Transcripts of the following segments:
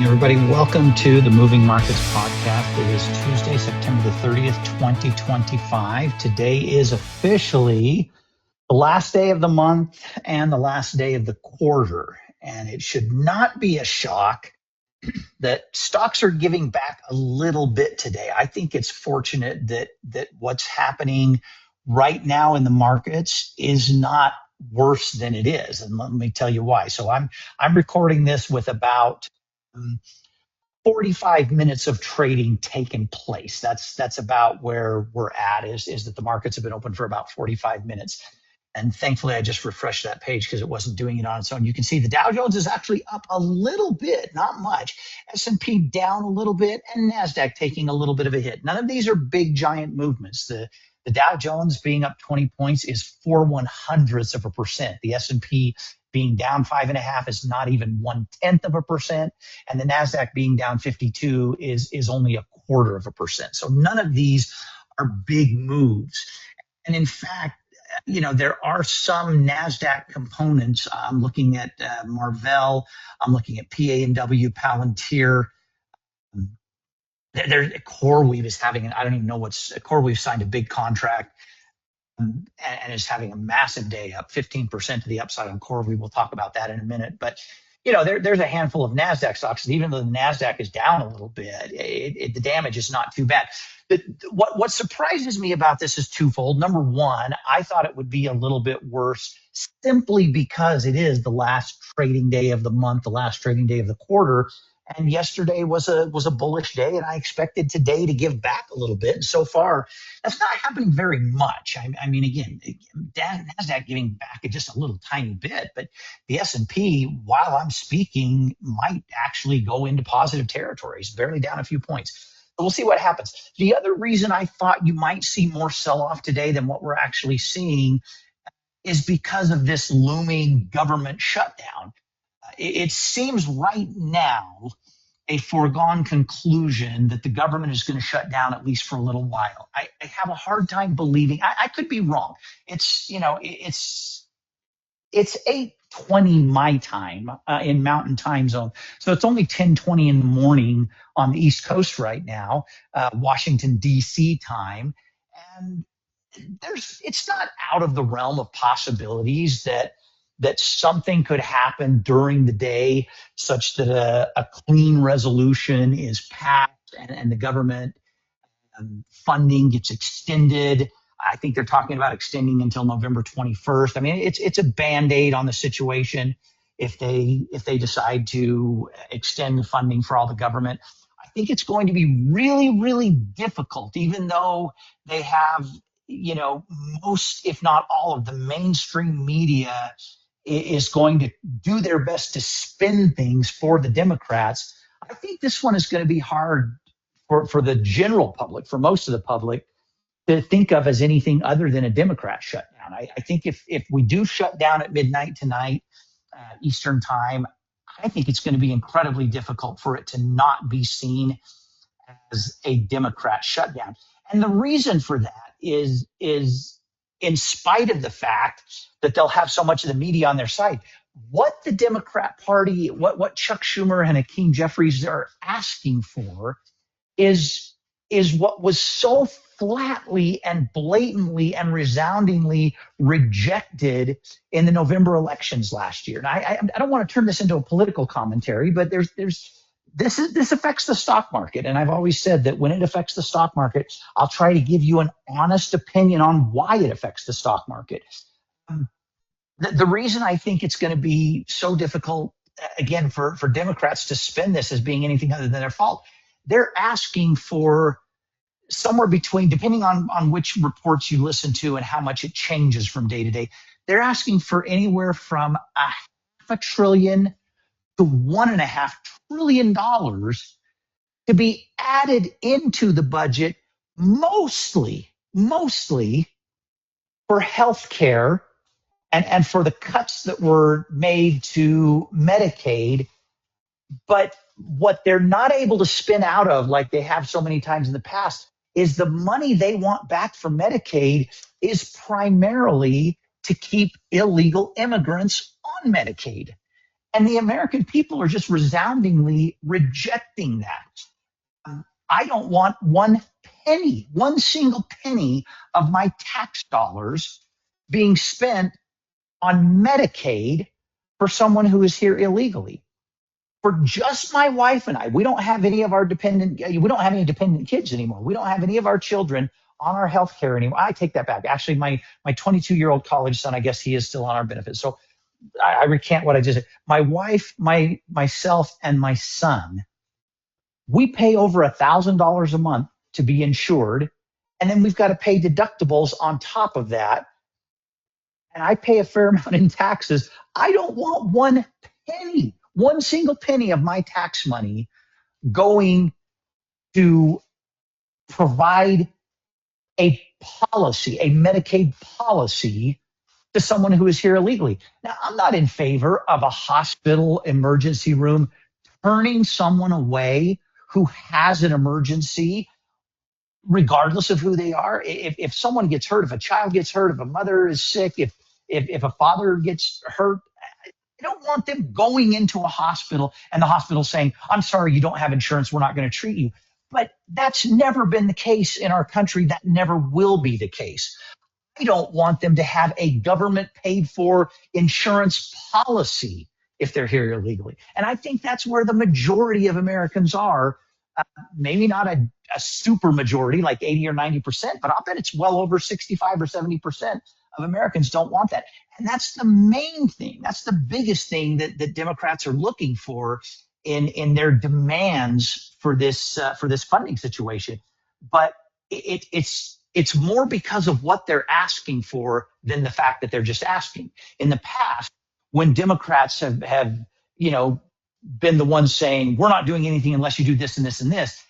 morning, everybody. Welcome to the Moving Markets Podcast. It is Tuesday, September the 30th, 2025. Today is officially the last day of the month and the last day of the quarter. And it should not be a shock that stocks are giving back a little bit today. I think it's fortunate that what's happening right now in the markets is not worse than it is. And let me tell you why. So I'm recording this with about 45 minutes of trading taken place. That's about where we're at, is that the markets have been open for about 45 minutes. And thankfully, I just refreshed that page because it wasn't doing it on its own. You can see the Dow Jones is actually up a little bit, not much. S&P down a little bit, and NASDAQ taking a little bit of a hit. None of these are big, giant movements. The Dow Jones being up 20 points is 0.04%. The S&P being down 5.5 is not even 0.1%. And the NASDAQ being down 52 is only 0.25%. So none of these are big moves. And in fact, there are some NASDAQ components. I'm looking at Marvell. I'm looking at PA&W, Palantir. CoreWeave is having, I don't even know CoreWeave signed a big contract and is having a massive day, up 15% to the upside on CoreWeave. We'll talk about that in a minute. But, there's a handful of NASDAQ stocks, and even though the NASDAQ is down a little bit, the damage is not too bad. What surprises me about this is twofold. Number one, I thought it would be a little bit worse simply because it is the last trading day of the month, the last trading day of the quarter. And yesterday was a bullish day, and I expected today to give back a little bit. And so far, that's not happening very much. I mean, again, NASDAQ giving back just a little tiny bit, but the S&P, while I'm speaking, might actually go into positive territories, barely down a few points. We'll see what happens. The other reason I thought you might see more sell-off today than what we're actually seeing is because of this looming government shutdown. It seems right now a foregone conclusion that the government is going to shut down at least for a little while. I have a hard time believing. I could be wrong. It's 8:20 my time in Mountain Time Zone. So it's only 10:20 in the morning on the East Coast right now, Washington, D.C. time. And it's not out of the realm of possibilities that something could happen during the day such that a clean resolution is passed and the government funding gets extended. I think they're talking about extending until November 21st. I mean, it's a Band-Aid on the situation if they decide to extend the funding for all the government. I think it's going to be really, really difficult, even though they have, most, if not all of the mainstream media is going to do their best to spin things for the Democrats. I think this one is going to be hard for the general public, for most of the public, to think of as anything other than a Democrat shutdown. I think if we do shut down at midnight tonight, Eastern time, I think it's going to be incredibly difficult for it to not be seen as a Democrat shutdown. And the reason for that is in spite of the fact that they'll have so much of the media on their side, what the Democrat Party, what Chuck Schumer and Hakeem Jeffries are asking for is what was so flatly and blatantly and resoundingly rejected in the November elections last year. And I don't want to turn this into a political commentary, but this affects the stock market. And I've always said that when it affects the stock market, I'll try to give you an honest opinion on why it affects the stock market. The reason I think it's going to be so difficult, again, for Democrats to spin this as being anything other than their fault, they're asking for somewhere between, depending on which reports you listen to and how much it changes from day to day, they're asking for anywhere from $500 billion to $1.5 trillion to be added into the budget, mostly for health care and for the cuts that were made to Medicaid. But what they're not able to spin out of, like they have so many times in the past, is the money they want back from Medicaid is primarily to keep illegal immigrants on Medicaid. And the American people are just resoundingly rejecting that. I don't want one penny, one single penny of my tax dollars being spent on Medicaid for someone who is here illegally. For just my wife and I, we don't have any of our we don't have any dependent kids anymore. We don't have any of our children on our health care anymore. I take that back. Actually, my 22-year-old college son, I guess he is still on our benefits. So I recant what I just said. My wife, myself, and my son, we pay over $1,000 a month to be insured. And then we've got to pay deductibles on top of that. And I pay a fair amount in taxes. I don't want one penny, one single penny of my tax money going to provide a policy, a Medicaid policy to someone who is here illegally. Now, I'm not in favor of a hospital emergency room turning someone away who has an emergency, regardless of who they are. If someone gets hurt, if a child gets hurt, if a mother is sick, if a father gets hurt, I don't want them going into a hospital and the hospital saying, I'm sorry, you don't have insurance, we're not going to treat you. But that's never been the case in our country. That never will be the case. I don't want them to have a government paid for insurance policy if they're here illegally. And I think that's where the majority of Americans are. Maybe not a super majority, like 80 or 90%, but I'll bet it's well over 65 or 70% of Americans don't want that. And that's the main thing. That's the biggest thing that Democrats are looking for in their demands for this funding situation. But it's more because of what they're asking for than the fact that they're just asking. In the past, when Democrats have been the ones saying, we're not doing anything unless you do this and this and this,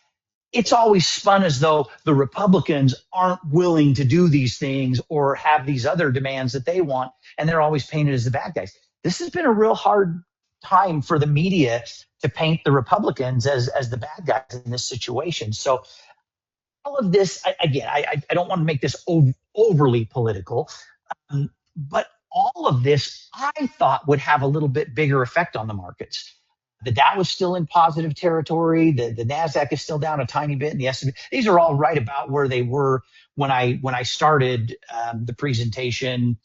it's always spun as though the Republicans aren't willing to do these things or have these other demands that they want, and they're always painted as the bad guys. This has been a real hard time for the media to paint the Republicans as the bad guys in this situation. So all of this, I don't want to make this overly political, but all of this I thought would have a little bit bigger effect on the markets. The Dow is still in positive territory. The Nasdaq is still down a tiny bit, and the S&P. These are all right about where they were when I started the presentation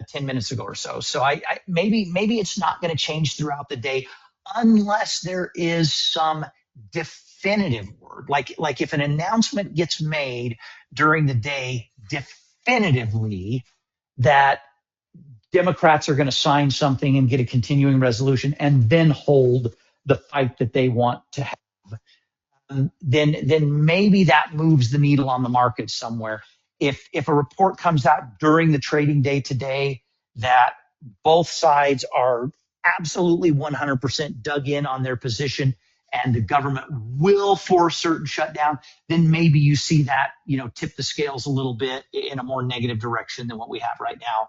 10 minutes ago or so. So maybe it's not going to change throughout the day unless there is some definitive word, like if an announcement gets made during the day definitively that Democrats are going to sign something and get a continuing resolution and then hold the fight that they want to have, then maybe that moves the needle on the market somewhere. If a report comes out during the trading day today that both sides are absolutely 100% dug in on their position and the government will force certain shutdown, then maybe you see that tip the scales a little bit in a more negative direction than what we have right now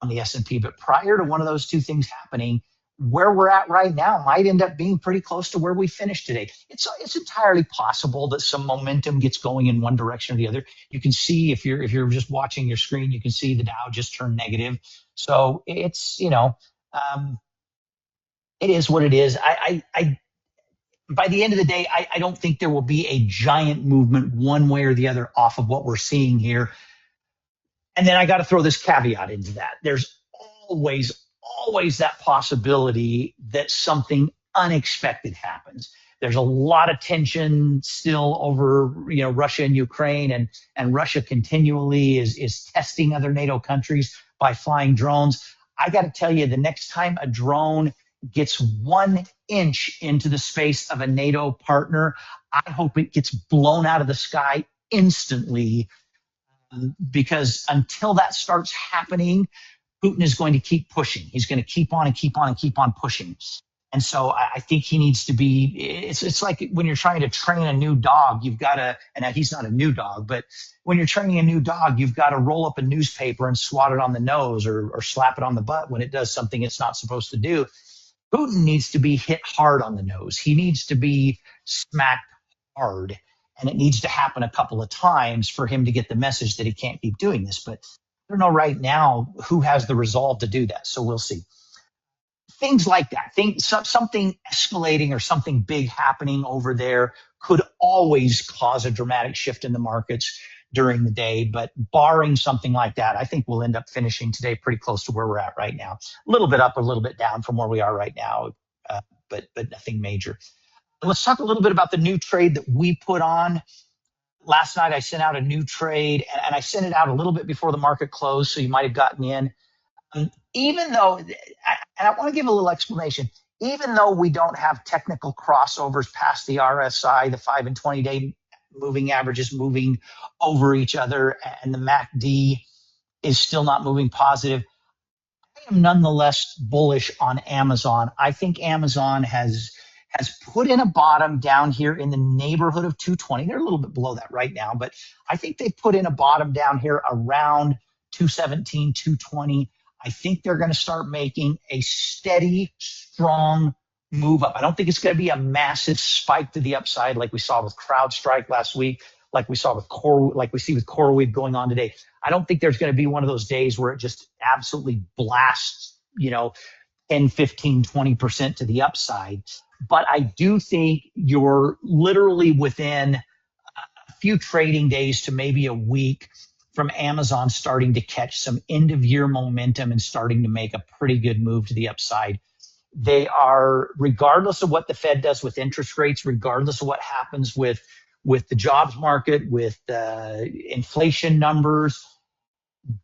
on the S&P. But prior to one of those two things happening, where we're at right now might end up being pretty close to where we finished today. It's entirely possible that some momentum gets going in one direction or the other. You can see if you're just watching your screen, you can see the Dow just turned negative. So it's it is what it is. I by the end of the day, I don't think there will be a giant movement one way or the other off of what we're seeing here. And then I got to throw this caveat into that. There's always that possibility that something unexpected happens. There's a lot of tension still over, Russia and Ukraine, and Russia continually is testing other NATO countries by flying drones. I got to tell you, the next time a drone gets 1 inch into the space of a NATO partner, I hope it gets blown out of the sky instantly. Because until that starts happening, Putin is going to keep pushing. He's going to keep on and keep on and keep on pushing. And so I think he needs to be, it's like when you're trying to train a new dog, you've got to, and he's not a new dog, but when you're training a new dog, you've got to roll up a newspaper and swat it on the nose or slap it on the butt when it does something it's not supposed to do. Putin needs to be hit hard on the nose. He needs to be smacked hard. And it needs to happen a couple of times for him to get the message that he can't keep doing this. But I don't know right now who has the resolve to do that. So we'll see. things like that. Something escalating or something big happening over there could always cause a dramatic shift in the markets during the day. But barring something like that, I think we'll end up finishing today pretty close to where we're at right now. A little bit up, a little bit down from where we are right now, but nothing major. Let's talk a little bit about the new trade that we put on. Last night, I sent out a new trade, and I sent it out a little bit before the market closed, so you might have gotten in. Even though, and I want to give a little explanation, even though we don't have technical crossovers past the RSI, the 5 and 20 day moving averages moving over each other, and the MACD is still not moving positive, I am nonetheless bullish on Amazon. I think Amazon has put in a bottom down here in the neighborhood of 220. They're a little bit below that right now, but I think they put in a bottom down here around 217, 220. I think they're going to start making a steady, strong move up. I don't think it's going to be a massive spike to the upside like we saw with CrowdStrike last week, like we saw with like we see with CoreWeave going on today. I don't think there's going to be one of those days where it just absolutely blasts, 10, 15, 20% to the upside. But I do think you're literally within a few trading days to maybe a week from Amazon starting to catch some end of year momentum and starting to make a pretty good move to the upside. They are, regardless of what the Fed does with interest rates, regardless of what happens with the jobs market, with inflation numbers,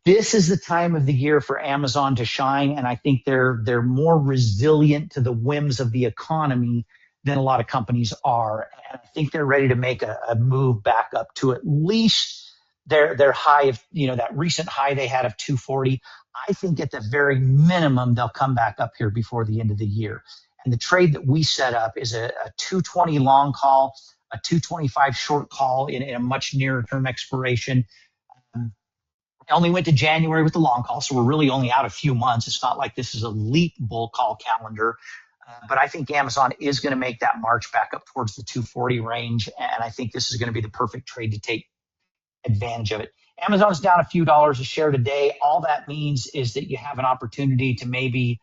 this is the time of the year for Amazon to shine, and I think they're more resilient to the whims of the economy than a lot of companies are. And I think they're ready to make a move back up to at least their high of, that recent high they had of 240. I think at the very minimum, they'll come back up here before the end of the year. And the trade that we set up is a 220 long call, a 225 short call in a much nearer term expiration. I only went to January with the long call, so we're really only out a few months. It's not like this is a leap bull call calendar. But I think Amazon is going to make that march back up towards the 240 range, and I think this is going to be the perfect trade to take advantage of it. Amazon's down a few dollars a share today. All that means is that you have an opportunity to maybe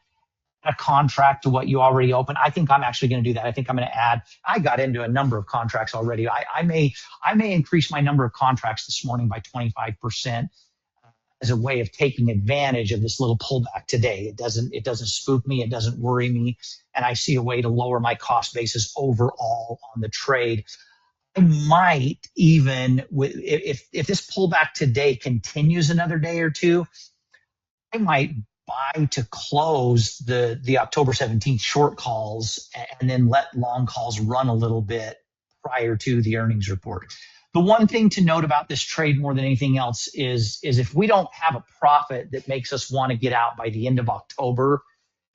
add a contract to what you already opened. I think I'm actually going to do that. I think I'm going to add. I got into a number of contracts already. I may increase my number of contracts this morning by 25%. As a way of taking advantage of this little pullback today. It doesn't spook me. It doesn't worry me. And I see a way to lower my cost basis overall on the trade. I might even, if this pullback today continues another day or two, I might buy to close the October 17th short calls and then let long calls run a little bit prior to the earnings report. The one thing to note about this trade more than anything else is if we don't have a profit that makes us want to get out by the end of October,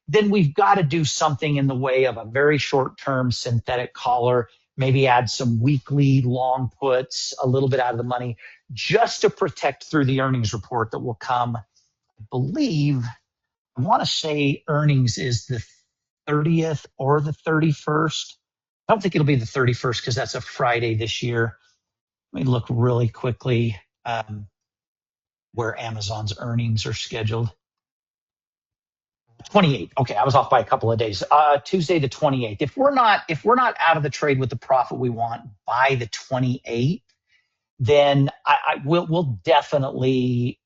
then we've got to do something in the way of a very short-term synthetic collar, maybe add some weekly long puts, a little bit out of the money, just to protect through the earnings report that will come. I believe, I want to say earnings is the 30th or the 31st. I don't think it'll be the 31st because that's a Friday this year. Let me look really quickly where Amazon's earnings are scheduled. 28th. Okay, I was off by a couple of days. Tuesday the 28th. If we're not out of the trade with the profit we want by the 28th, then we'll definitely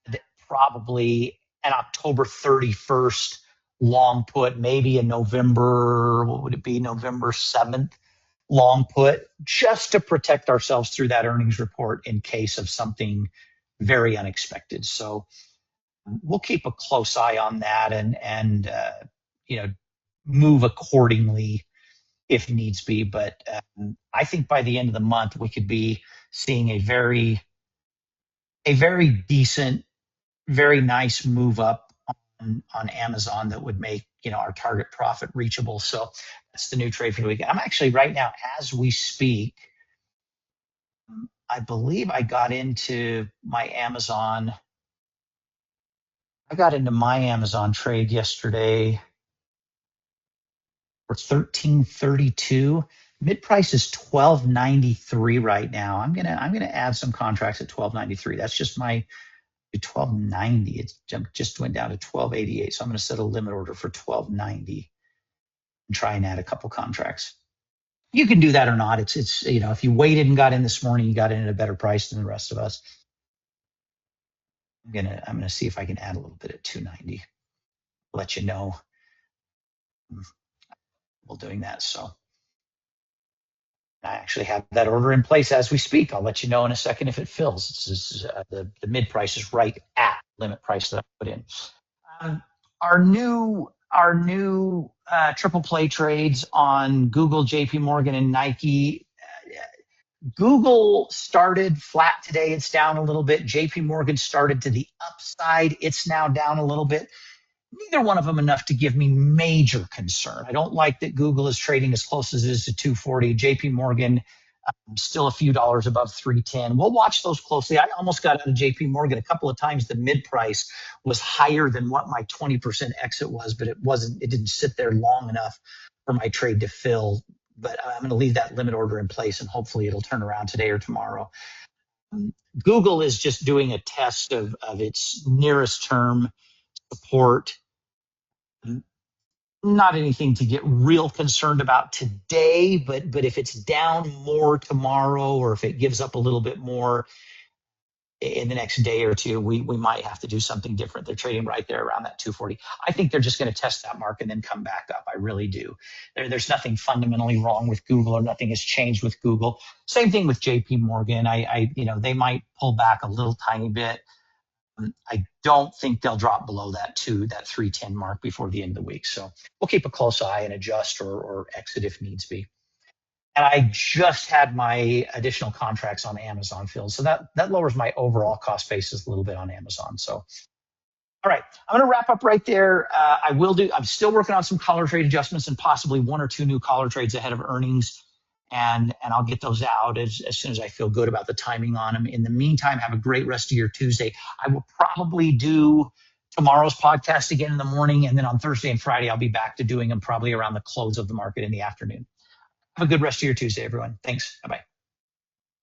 add probably an October 31st long put, maybe a November, what would it be, November 7th long put, just to protect ourselves through that earnings report in case of something very unexpected. So we'll keep a close eye on that and move accordingly if needs be. But I think by the end of the month we could be seeing a very decent, very nice move up on Amazon that would make our target profit reachable. So that's the new trade for the week. I'm actually right now, as we speak, I believe I got into my Amazon trade yesterday for 1332. Mid price is 1293 right now. I'm gonna add some contracts at 1293. That's just my to 1290. It's just went down to 1288. So I'm going to set a limit order for 1290 and try and add a couple contracts. You can do that or not. It's if you waited and got in this morning, you got in at a better price than the rest of us. I'm gonna see if I can add a little bit at 290. Let you know while doing that. So I actually have that order in place as we speak. I'll let you know in a second if it fills. The mid price is right at limit price that I put in. Our new triple play trades on Google, JP Morgan, and Nike. Google started flat today. It's down a little bit. JP Morgan started to the upside. It's now down a little bit. Neither one of them enough to give me major concern. I don't like that Google is trading as close as it is to 240. JP Morgan still a few dollars above 310. We'll watch those closely. I almost got out of JP Morgan a couple of times. The mid price was higher than what my 20% exit was, but it didn't sit there long enough for my trade to fill. But I'm going to leave that limit order in place, and hopefully it'll turn around today or tomorrow. Google is just doing a test of its nearest term support. Not anything to get real concerned about today, but if it's down more tomorrow, or if it gives up a little bit more in the next day or two, we might have to do something different. They're trading right there around that 240. I think they're just going to test that mark and then come back up. I really do. There's nothing fundamentally wrong with Google, or nothing has changed with Google. Same thing with JP Morgan. They might pull back a little tiny bit. I don't think they'll drop below that 310 mark before the end of the week. So we'll keep a close eye and adjust or exit if needs be. And I just had my additional contracts on Amazon filled. So that lowers my overall cost basis a little bit on Amazon. So, all right, I'm going to wrap up right there. I'm still working on some collar trade adjustments and possibly one or two new collar trades ahead of earnings. And I'll get those out as soon as I feel good about the timing on them. In the meantime, have a great rest of your Tuesday. I will probably do tomorrow's podcast again in the morning. And then on Thursday and Friday, I'll be back to doing them probably around the close of the market in the afternoon. Have a good rest of your Tuesday, everyone. Thanks. Bye-bye.